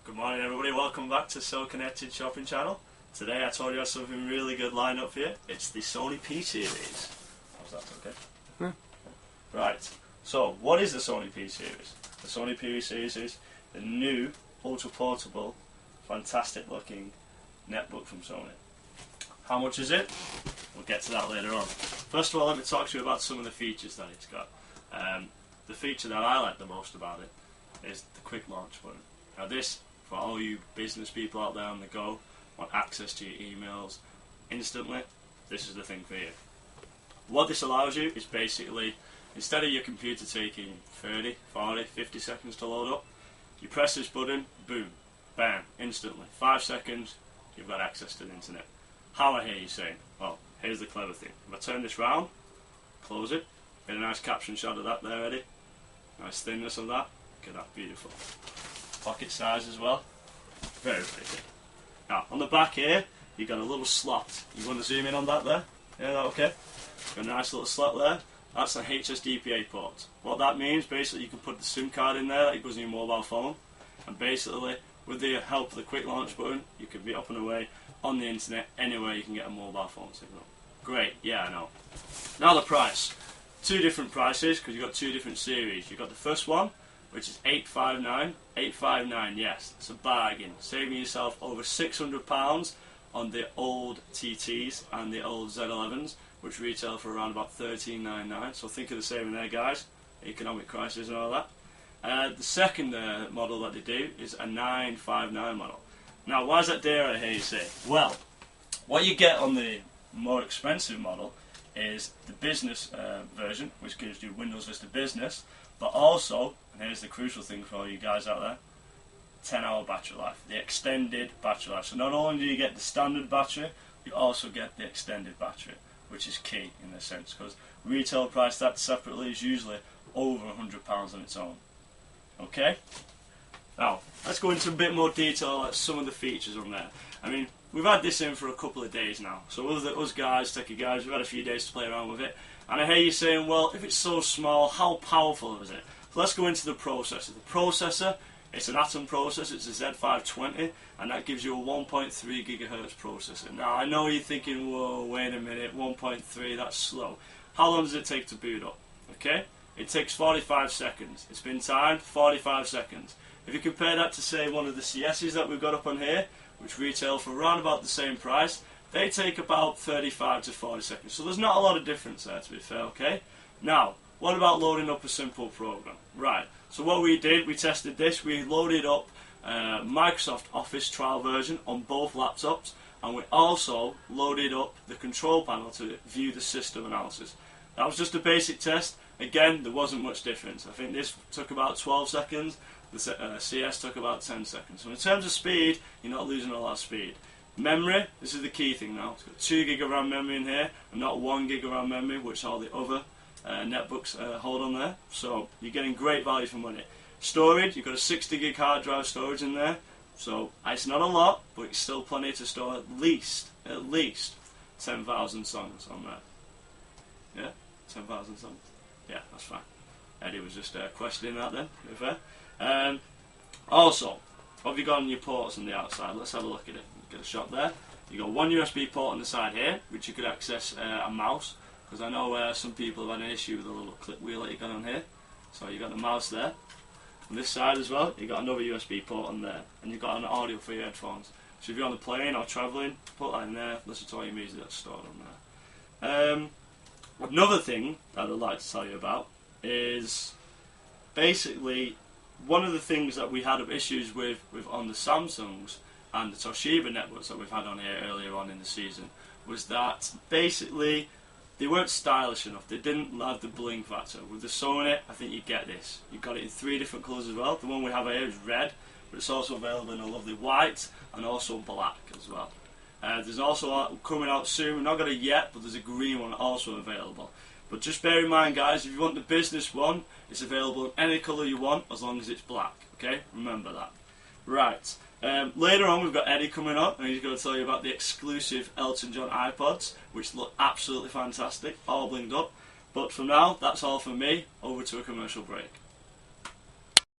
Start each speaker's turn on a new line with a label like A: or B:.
A: Good morning everybody, welcome back to So Connected Shopping Channel. Today I told you I have something really good lined up for you. It's the Sony P series. How's that, okay?
B: Yeah.
A: Right, so what is the Sony P series? The Sony P series is the new, ultra portable, fantastic looking netbook from Sony. How much is it? We'll get to that later on. First of all, let me talk to you about some of the features that it's got. The feature that I like the most about it is the quick launch button. Now this, for all you business people out there on the go, want access to your emails instantly, this is the thing for you. What this allows you is basically, instead of your computer taking 30, 40, 50 seconds to load up, you press this button, boom, bam, instantly. 5 seconds, you've got access to the internet. How I hear you saying? Well, here's the clever thing. If I turn this round, close it, get a nice caption shot of that there, Eddie. Nice thinness of that. Look at that, beautiful. Pocket size as well. Very pretty. Now, on the back here, you've got a little slot. You want to zoom in on that there? Yeah, that okay? Got a nice little slot there. That's an HSDPA port. What that means, basically, you can put the SIM card in there that goes in your mobile phone, and basically, with the help of the quick launch button, you can be up and away on the internet anywhere you can get a mobile phone signal. Great, yeah, I know. Now the price. Two different prices because you've got two different series. You've got the first one, which is $859. $859, yes, it's a bargain, saving yourself over £600 on the old TTs and the old Z11s, which retail for around about $13.99. So think of the saving there, guys. Economic crisis and all that. The second model that they do is a 959 model. Now, why is that dear, I hear you say? Well, what you get on the more expensive model is the business version, which gives you Windows Vista Business, but also, and here's the crucial thing for all you guys out there, 10-hour battery life, the extended battery life. So not only do you get the standard battery, you also get the extended battery, which is key in this sense, because retail price that separately is usually over £100 on its own. Okay? Now, let's go into a bit more detail at some of the features on there. I mean, we've had this in for a couple of days now, so us guys, techie guys, we've had a few days to play around with it, and I hear you saying, well, if it's so small, how powerful is it? So let's go into the processor. The processor, it's an Atom processor, it's a Z520, and that gives you a 1.3 gigahertz processor. Now, I know you're thinking, whoa, wait a minute, 1.3, that's slow. How long does it take to boot up? Okay, it takes 45 seconds. It's been timed, 45 seconds. If you compare that to, say, one of the CSs that we've got up on here, which retail for around about the same price, they take about 35 to 40 seconds. So there's not a lot of difference there, to be fair, okay? Now, what about loading up a simple program? Right, so what we did, we tested this, we loaded up Microsoft Office trial version on both laptops, and we also loaded up the control panel to view the system analysis. That was just a basic test. Again, there wasn't much difference. I think this took about 12 seconds, the CS took about 10 seconds. So in terms of speed, you're not losing a lot of speed. Memory, this is the key thing now. It's got 2 gig of RAM memory in here, and not 1 gig of RAM memory, which all the other netbooks hold on there. So you're getting great value for money. Storage, you've got a 60 gig hard drive storage in there. So it's not a lot, but it's still plenty to store at least 10,000 songs on there. Yeah, 10,000 songs. Yeah, that's fine. Eddie was just questioning that then, to be fair. Also, what have you got on your ports on the outside? Let's have a look at it. Get a shot there. You've got one USB port on the side here, which you could access a mouse, because I know some people have had an issue with the little clip wheel that you got on here. So you've got the mouse there. On this side as well, you've got another USB port on there, and you've got an audio for your headphones. So if you're on the plane or travelling, put that in there, listen to all your music that's stored on there. Another thing that I'd like to tell you about is basically one of the things that we had issues with on the Samsungs and the Toshiba networks that we've had on here earlier on in the season was that basically they weren't stylish enough. They didn't have the bling factor. With the Sony, I think you get this. You've got it in 3 different colours as well. The one we have here is red, but it's also available in a lovely white and also black as well. There's also coming out soon, we've not got it yet, but there's a green one also available. But just bear in mind, guys, if you want the business one, it's available in any colour you want as long as it's black, okay? Remember that. Right, later on we've got Eddie coming on, and he's going to tell you about the exclusive Elton John iPods, which look absolutely fantastic, all blinged up. But for now, that's all from me. Over to a commercial break.